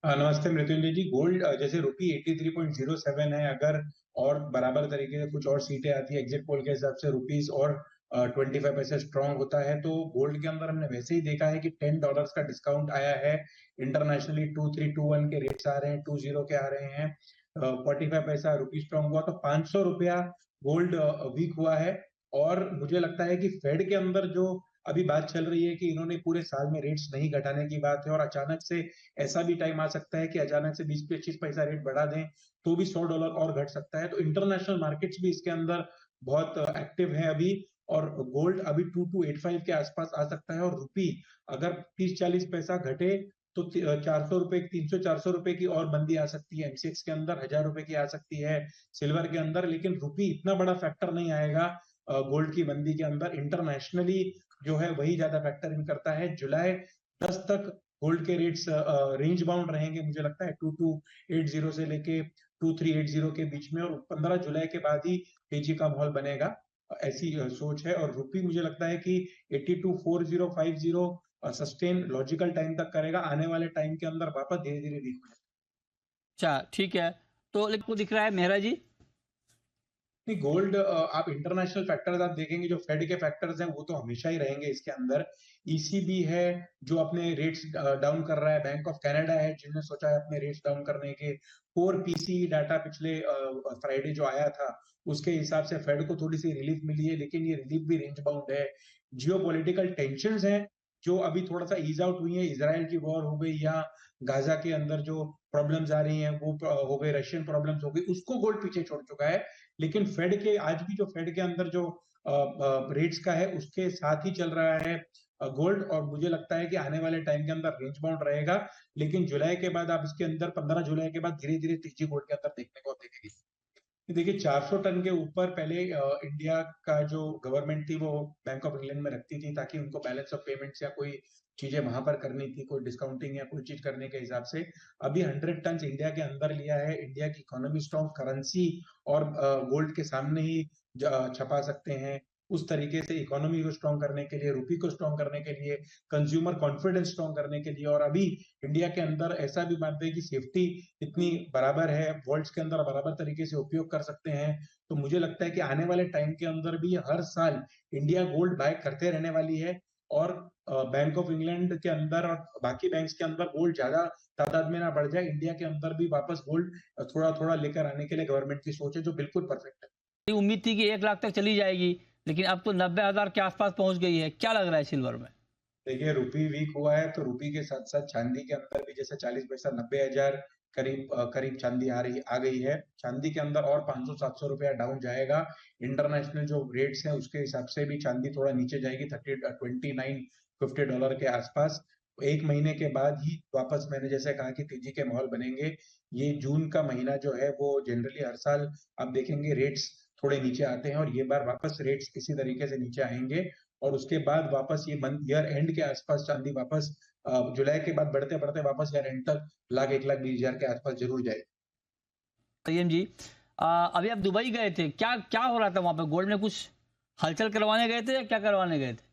नमस्ते मृत्युंजय जी। गोल्ड जैसे रुपी 83.07 है, अगर और बराबर तरीके से कुछ और सीटें आती है एग्जिट पोल के हिसाब से रुपीस और 25 पैसे स्ट्रांग होता है, तो गोल्ड के अंदर हमने वैसे ही देखा है कि $10 का डिस्काउंट आया है। इंटरनेशनली 2321 के रेट्स आ रहे हैं, 20 के आ रहे हैं। 45 पैसा रुपी स्ट्रांग हुआ, तो 500 रुपया गोल्ड वीक हुआ है। और मुझे लगता है कि फेड के अंदर जो अभी बात चल रही है कि इन्होंने पूरे साल में रेट्स नहीं घटाने की बात है, और अचानक से ऐसा भी टाइम आ सकता है कि अचानक से 20-25 पैसा रेट बढ़ा दें, तो भी $100 और घट सकता है। तो इंटरनेशनल मार्केट्स भी इसके अंदर बहुत एक्टिव है अभी, और गोल्ड अभी 2285 के आसपास आ सकता है। और रुपी अगर 30-40 पैसा घटे तो 400 रुपए, 300-400 रुपए की और मंदी आ सकती है। एमसीएक्स के अंदर 1000 रुपए की आ सकती है, सिल्वर के अंदर, लेकिन रुपी इतना बड़ा फैक्टर नहीं आएगा गोल्ड की मंदी के अंदर। इंटरनेशनली जो है वही ज्यादा फैक्टर इन करता है। जुलाई 10 तक गोल्ड के रेट्स रेंज बाउंड रहेंगे, मुझे लगता है 2280 से लेके 2380 के बीच में, और 15 जुलाई के बाद ही तेजी का माहौल बनेगा, ऐसी सोच है। और रुपी मुझे लगता है कि 824050 सस्टेन लॉजिकल टाइम तक करेगा, आने वाले टाइम के अंदर वापस धीरे धीरे वीक हो। अच्छा ठीक है, तो लेकिन को दिख रहा है मेहरा जी। नहीं, गोल्ड आप इंटरनेशनल फैक्टर्स आप देखेंगे, जो फेड के फैक्टर्स हैं वो तो हमेशा ही रहेंगे इसके अंदर। ईसीबी है जो अपने रेट्स डाउन कर रहा है, बैंक ऑफ कनाडा है जिन्होंने सोचा है अपने रेट्स डाउन करने के। कोर पीसी डाटा पिछले फ्राइडे जो आया था उसके हिसाब से फेड को थोड़ी सी रिलीफ मिली है, लेकिन ये रिलीफ भी रेंज बाउंड है। जियोपॉलिटिकल टेंशंस हैं जो अभी थोड़ा सा ईज आउट हुई है, इजराइल की वॉर हो गई या गाजा के अंदर जो प्रॉब्लम्स आ रही हैं वो हो गई, रशियन प्रॉब्लम्स हो गई, उसको गोल्ड पीछे छोड़ चुका है। लेकिन फेड के आज भी जो फेड के अंदर जो रेट्स का है उसके साथ ही चल रहा है गोल्ड, और मुझे लगता है कि आने वाले टाइम के अंदर रेंज बाउंड रहेगा। लेकिन जुलाई के बाद आप इसके अंदर 15 जुलाई के बाद धीरे धीरे तेजी गोल्ड के अंदर देखने को देखेगी। देखिए 400 टन के ऊपर पहले इंडिया का जो गवर्नमेंट थी वो बैंक ऑफ इंग्लैंड में रखती थी, ताकि उनको बैलेंस ऑफ पेमेंट्स या कोई चीजें वहां पर करनी थी, कोई डिस्काउंटिंग या कोई चीज करने के हिसाब से। अभी 100 टन इंडिया के अंदर लिया है। इंडिया की इकोनॉमी स्ट्रॉन्ग, करेंसी और गोल्ड के सामने ही छपा सकते हैं। उस तरीके से इकोनॉमी को स्ट्रॉन्ग करने के लिए, रुपी को स्ट्रॉन्ग करने के लिए, कंज्यूमर कॉन्फिडेंस स्ट्रॉन्ग करने के लिए, और अभी इंडिया के अंदर ऐसा भी मानते हैं कि सेफ्टी इतनी बराबर है, वॉल्ट्स के अंदर बराबर तरीके से उपयोग कर सकते हैं। तो मुझे लगता है कि आने वाले टाइम के अंदर भी हर साल इंडिया गोल्ड बाय करते रहने वाली है, और बैंक ऑफ इंग्लैंड के अंदर और बाकी बैंक्स के अंदर गोल्ड ज्यादा तादाद में ना बढ़ जाए, इंडिया के अंदर भी वापस गोल्ड थोड़ा थोड़ा लेकर आने के लिए गवर्नमेंट की सोच है, जो बिल्कुल परफेक्ट है। उम्मीद थी कि 1 लाख तक चली जाएगी, लेकिन अब तो 90,000 के आसपास पहुंच गई है। क्या लग रहा है सिल्वर में? देखिए रुपी वीक हुआ है, तो रुपी के साथ साथ चांदी के अंदर भी जैसे 40 पैसा 90,000 करीब चांदी आ गई है। चांदी के अंदर और 500-700 रुपया डाउन जाएगा। इंटरनेशनल जो रेट्स हैं उसके हिसाब से भी चांदी थोड़ा नीचे जाएगी, 29-50 डॉलर के आसपास। एक महीने के बाद ही वापस, मैंने जैसे कहा कि तेजी के माहौल बनेंगे। ये जून का महीना जो है वो जनरली हर साल आप देखेंगे रेट्स थोड़े नीचे आते हैं, और ये बार वापस रेट्स इसी तरीके से नीचे आएंगे। और उसके बाद वापस ये मंथ ईयर एंड के आसपास चांदी वापस जुलाई के बाद बढ़ते बढ़ते वापस ईयर एंड तक 1,20,000 के आसपास जरूर जाए। सयम जी, अभी आप दुबई गए थे, क्या क्या हो रहा था वहां पे? गोल्ड में कुछ हलचल करवाने गए थे या क्या करवाने गए थे?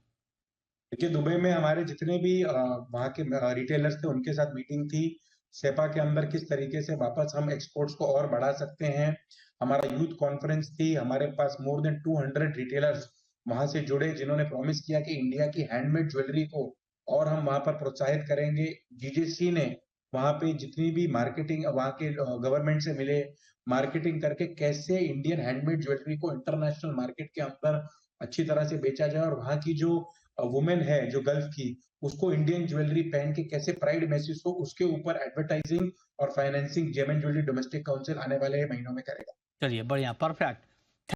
देखिए दुबई में हमारे जितने भी वहाँ के रिटेलर्स थे उनके साथ मीटिंग थी। सेपा के अंदर किस तरीके से वापस हम एक्सपोर्ट्स को और बढ़ा सकते हैं, हमारा यूथ कॉन्फ्रेंस थी। हमारे पास मोर देन 200 रिटेलर्स वहां से जुड़े, जिन्होंने प्रॉमिस किया कि इंडिया की हैंडमेड ज्वेलरी को और हम वहां पर प्रोत्साहित करेंगे। जीजेसी ने वहां पे जितनी भी मार्केटिंग वहां के गवर्नमेंट से मिले, मार्केटिंग करके कैसे इंडियन हैंडमेड ज्वेलरी को इंटरनेशनल मार्केट के अंदर अच्छी तरह से बेचा जाए, और वहां की जो वुमेन है जो गल्फ की, उसको इंडियन ज्वेलरी पहन के कैसे प्राइड महसूस हो, उसके ऊपर एडवर्टाइजिंग और financing gem and jewellery domestic council आने वाले महीनों में करेगा। चलिए बढ़िया, परफेक्ट।